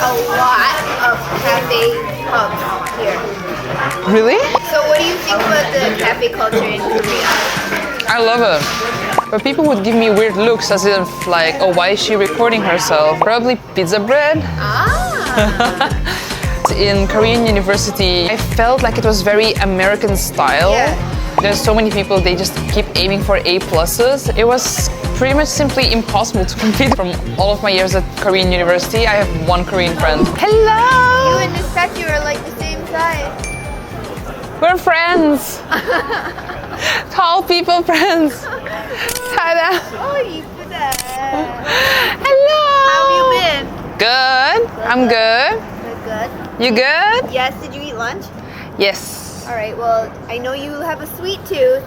a lot of cafe pubs here. Really? So what do you think about the cafe culture in Korea? I love it. But people would give me weird looks as if like, oh, why is she recording herself? Probably pizza bread. Ah. In Korean university, I felt like it was very American style. Yeah. There's so many people, they just keep aiming for A pluses. It was pretty much simply impossible to compete. From all of my years at Korean university, I have one Korean friend. Hello! You and this statue are like the same size. We're friends! Tall people friends! Tada! Oh, 이쁘다. Hello! How have you been? Good. I'm good. Good. You good? Yes, did you eat lunch? Yes. All right, well, I know you have a sweet tooth,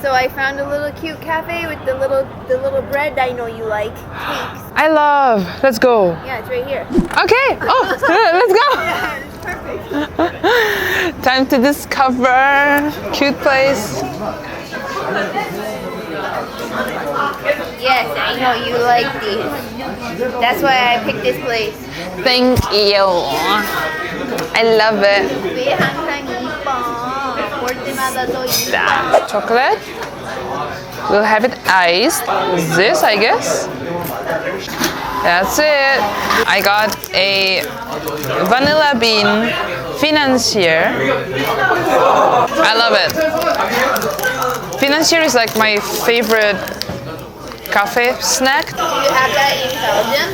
so I found a little cute cafe with the little bread I know you like, cakes. I love. Let's go. Yeah, it's right here. Okay. Oh, let's go. Yeah, it's perfect. Time to discover cute place. Yes, I know you like these. That's why I picked this place. Thank you. I love it. 왜 항상 이뻐? 볼 때마다 더 이뻐. Chocolate. We'll have it iced. This, I guess. That's it. I got a vanilla bean financier. I love it. Financier is like my favorite cafe snack. Do you have that in Belgium?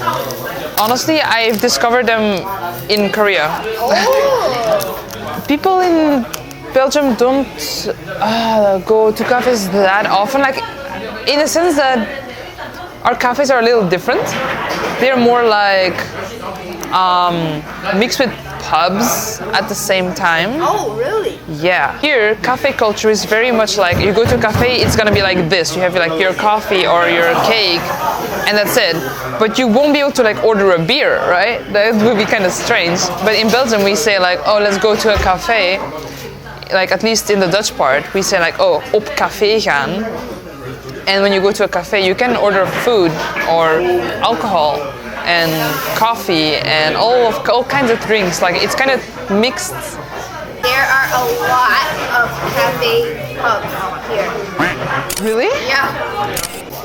Honestly, I've discovered them in Korea. Oh! People in Belgium don't go to cafes that often. Like, in a sense that our cafes are a little different. They're more like mixed with pubs at the same time. Oh, really? Yeah. Here, cafe culture is very much like you go to a cafe, it's gonna be like this. You have like your coffee or your cake, and that's it. But you won't be able to like order a beer, right? That would be kind of strange. But in Belgium, we say like, oh, let's go to a cafe. Like at least in the Dutch part, we say like, oh, op café gaan. And when you go to a cafe, you can order food or alcohol and coffee and all kinds of drinks. Like it's kind of mixed. There are a lot of cafe pubs here. Really? Yeah.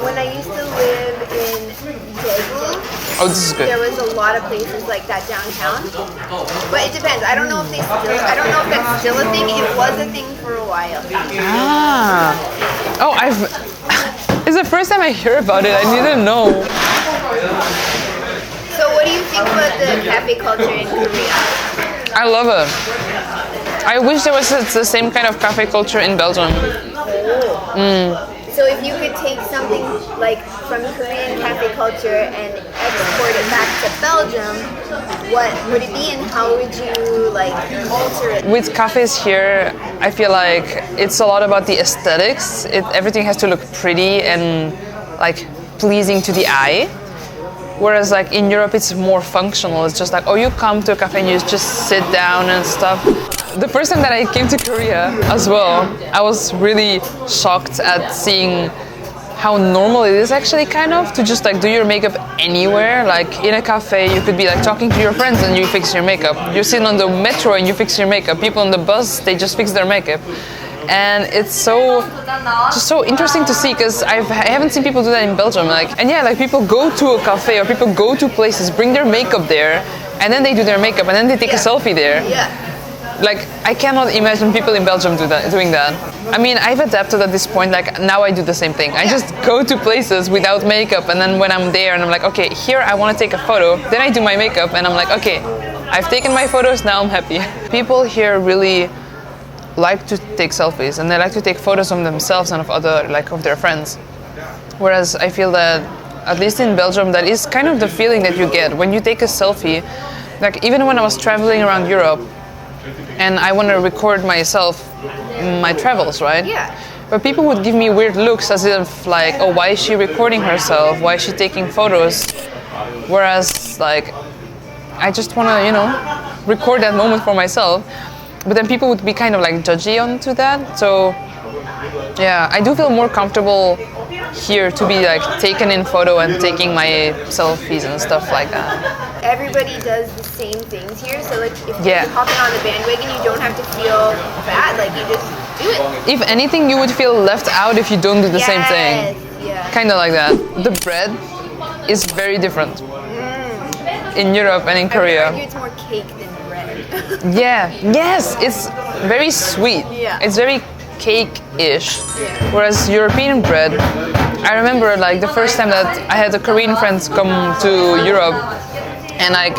When I used to live in Daegu, Oh, this is good. there was a lot of places like that downtown. But it depends. I don't know if that's still a thing. It was a thing for a while. Ah. Oh, it's the first time I hear about it. I didn't know. So what do you think about the cafe culture in Korea? I love it. I wish there was the same kind of cafe culture in Belgium. So if you could take something like from Korean cafe culture and export it back to Belgium, what would it be and how would you like alter it? With cafes here, I feel like it's a lot about the aesthetics. Everything has to look pretty and like pleasing to the eye. Whereas like in Europe, it's more functional. It's just like, oh, you come to a cafe and you just sit down and stuff. The first time that I came to Korea as well, I was really shocked at seeing how normal it is actually kind of to just like do your makeup anywhere. Like in a cafe, you could be like talking to your friends and you fix your makeup. You're sitting on the metro and you fix your makeup. People on the bus, they just fix their makeup. And it's just so interesting to see because I haven't seen people do that in Belgium. Like, and yeah, like people go to a cafe or people go to places, bring their makeup there, and then they do their makeup and then they take a selfie there. Yeah. Like, I cannot imagine people in Belgium doing that. I mean, I've adapted at this point. Like, now I do the same thing. I just go to places without makeup, and then when I'm there and I'm like, okay, here I want to take a photo, then I do my makeup, and I'm like, okay, I've taken my photos, now I'm happy. People here really like to take selfies, and they like to take photos of themselves and of their friends. Whereas I feel that, at least in Belgium, that is kind of the feeling that you get when you take a selfie. Like, even when I was traveling around Europe, and I want to record myself, my travels, right? Yeah. But people would give me weird looks as if like, oh, why is she recording herself? Why is she taking photos? Whereas like, I just want to, record that moment for myself. But then people would be kind of like judgy onto that. So yeah, I do feel more comfortable here to be like taken in photo and taking my selfies and stuff like that. Everybody does the same things here, so like if Yeah. you're hopping on the bandwagon, you don't have to feel bad. Like you just do it. If anything, you would feel left out if you don't do the same thing. Yeah. Kind of like that. The bread is very different in Europe and in I would Korea. argue it's more cake than bread. Yeah, yes, it's very sweet. Yeah. It's very cake-ish. Whereas European bread, I remember like the first time that I had a Korean friend come to Europe, and like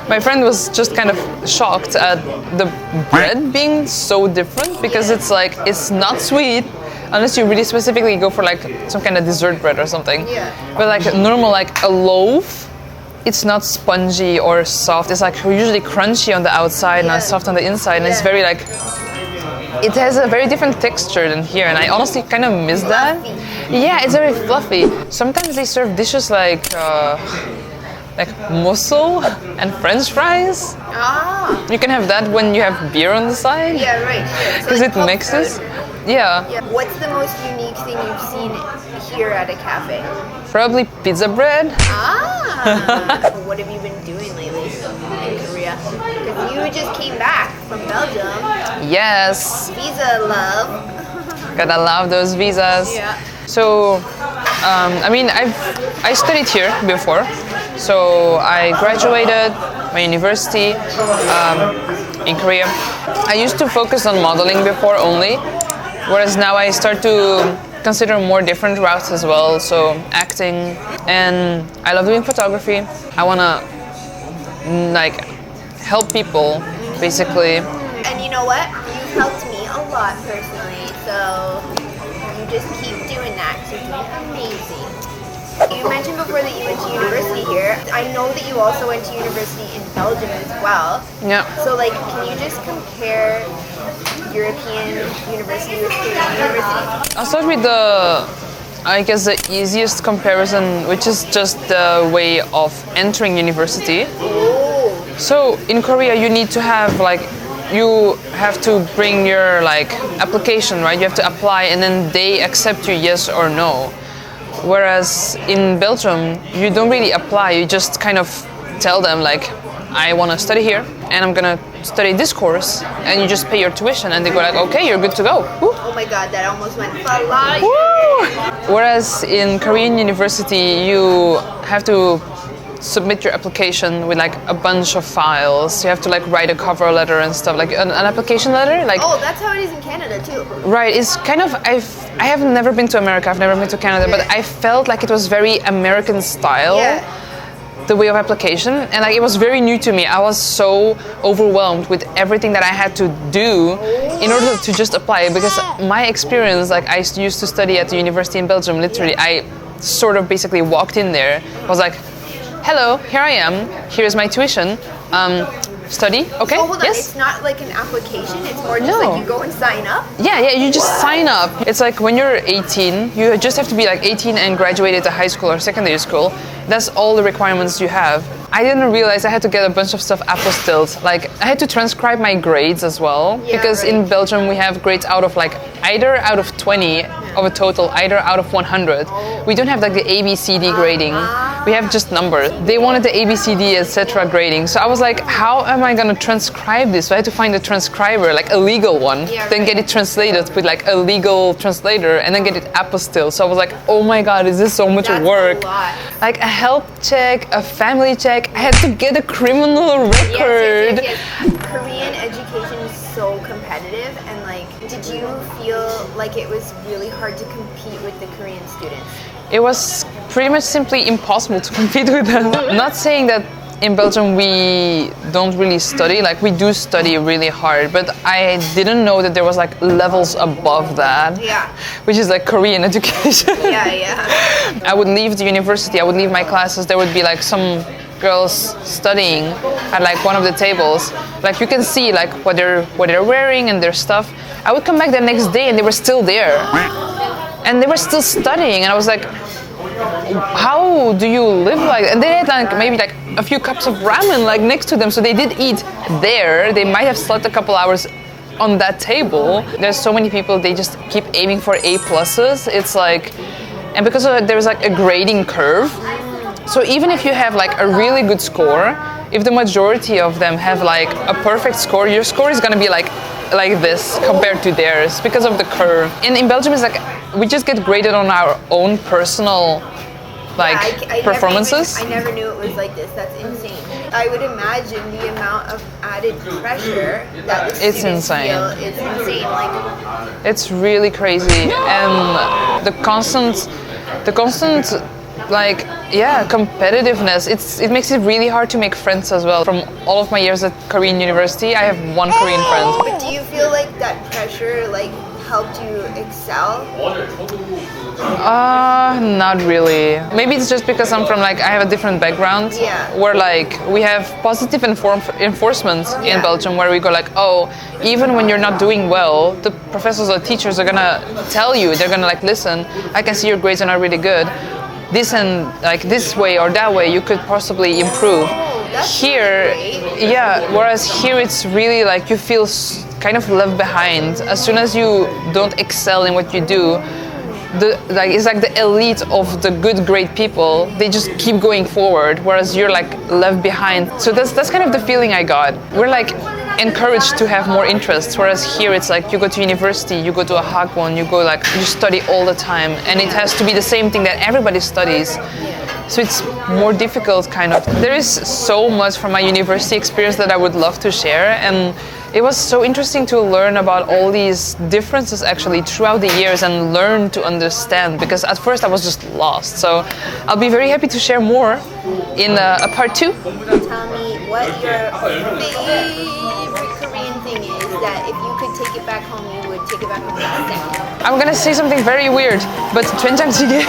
my friend was just kind of shocked at the bread being so different, because it's like it's not sweet unless you really specifically go for like some kind of dessert bread or something. Yeah. But like normal, like a loaf, it's not spongy or soft. It's like usually crunchy on the outside and soft on the inside, and it's very like, it has a very different texture than here, and I honestly kind of miss that. Yeah, it's very fluffy. Sometimes they serve dishes like mussel and French fries. Ah. You can have that when you have beer on the side, Yeah, right. because it mixes. Yeah, Yeah. What's the most unique thing you've seen here at a cafe? probably pizza bread. Ah. What have you been doing lately in Korea? Because you just came back from Belgium. Yes, Visa love. gotta love those visas. Yeah. So, I mean, I studied here before. So I graduated my university in Korea. I used to focus on modeling before only, whereas now I start to consider more different routes as well. So acting, and I love doing photography. I wanna like help people, basically. And you know what? You've helped me a lot personally, so you just keep doing that 'cause you're doing amazing. You mentioned before that you went to university here. I know that you also went to university in Belgium as well. Yeah. So like, can you just compare European university with Korean university? I'll start with I guess the easiest comparison, which is just the way of entering university. Oh. So in Korea, you need to have like, you have to bring your like application, right? You have to apply, and then they accept you yes or no. Whereas in Belgium, you don't really apply. You just kind of tell them like, I want to study here, and I'm gonna study this course, and you just pay your tuition, and they go like, okay, you're good to go. Woo. Oh my god, that almost went fly. Woo! Whereas in Korean university, you have to submit your application with like a bunch of files. You have to like write a cover letter and stuff, like an application letter. Like, Oh, that's how it is in Canada too. right, it's kind of, I have never been to America, I've never been to Canada, but I felt like it was very American style. Yeah. The way of application, and like it was very new to me. I was so overwhelmed with everything that I had to do in order to just apply, because my experience, like I used to study at the university in Belgium, literally I sort of basically walked in there, was like, hello, here I am, here's my tuition, study, okay, Oh, hold on. yes. It's not like an application. It's more just No. like you go and sign up. Yeah, you just sign up. It's like when you're 18, you just have to be like 18 and graduated to high school or secondary school. That's all the requirements you have. I didn't realize I had to get a bunch of stuff apostilled. Like I had to transcribe my grades as well, Yeah, because right. in Belgium we have grades out of like either out of 20 of a total, either out of 100. We don't have like the ABCD grading. We have just numbers. They wanted the ABCD, etc. grading. So I was like, how am I gonna transcribe this? So I had to find a transcriber, like a legal one, Yeah, then right. get it translated with like a legal translator, and then get it apostilled. So I was like, oh my god, is this so much That's work? a lot. Like a health check, a family check. I had to get a criminal record. Yes. Korean education is so competitive, and like, did you feel like it was really hard to compete with the Korean students? It was pretty much simply impossible to compete with them. Not saying that in Belgium we don't really study, like we do study really hard, but I didn't know that there was like levels above that. Yeah. Which is like Korean education. Yeah. I would leave the university, I would leave my classes, there would be like some girls studying at like one of the tables. Like you can see like what they're wearing and their stuff. I would come back the next day and they were still there. And they were still studying, and I was like, how do you live like that? And they had like maybe like a few cups of ramen like next to them, so they did eat there. They might have slept a couple hours on that table, there's so many people, they just keep aiming for A pluses. It's like, and because of there's like a grading curve, so even if you have like a really good score, if the majority of them have like a perfect score, your score is gonna be like this compared to theirs because of the curve. And in Belgium, it's like we just get graded on our own personal like performances. I never knew it was like this. That's insane. I would imagine the amount of added pressure that the It's students insane. feel is insane. Like, It's really crazy, and the constant like competitiveness. It makes it really hard to make friends as well. From all of my years at Korean university, I have one Korean friend. but do you feel like that pressure like helped you excel? Not really. Maybe it's just because I'm from like I have a different background. Yeah. Where like we have positive enforcement in Belgium, where we go like, oh, even when you're not doing well, the professors or teachers are gonna tell you. They're gonna like, listen, I can see your grades are not really good. This and like this way or that way, you could possibly improve. That's Here, great. yeah. Whereas here, it's really like you feel kind of left behind. As soon as you don't excel in what you do, it's like the elite of the good, great people. They just keep going forward, whereas you're like left behind. So that's kind of the feeling I got. We're like encouraged to have more interests, whereas here it's like you go to university, you go to a hagwon, you study all the time, and it has to be the same thing that everybody studies. So it's more difficult, kind of. There is so much from my university experience that I would love to share, and it was so interesting to learn about all these differences actually throughout the years and learn to understand, because at first I was just lost. So I'll be very happy to share more in a part 2. Tell me what your favorite Korean thing is that if you could take it back home, you would take it back home in a second. I'm gonna say something very weird, but 된장찌개.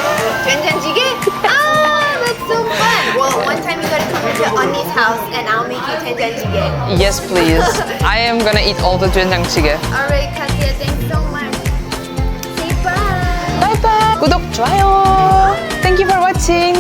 된장찌개? Ah, that's so fun. Well, one time you gotta come to 언니's house and I'll make you 된장찌개. Yes, please. I am gonna eat all the 된장찌개. Alright, Katya, thanks so much. Say bye. Bye bye. 구독, 좋아요. Thank you for watching.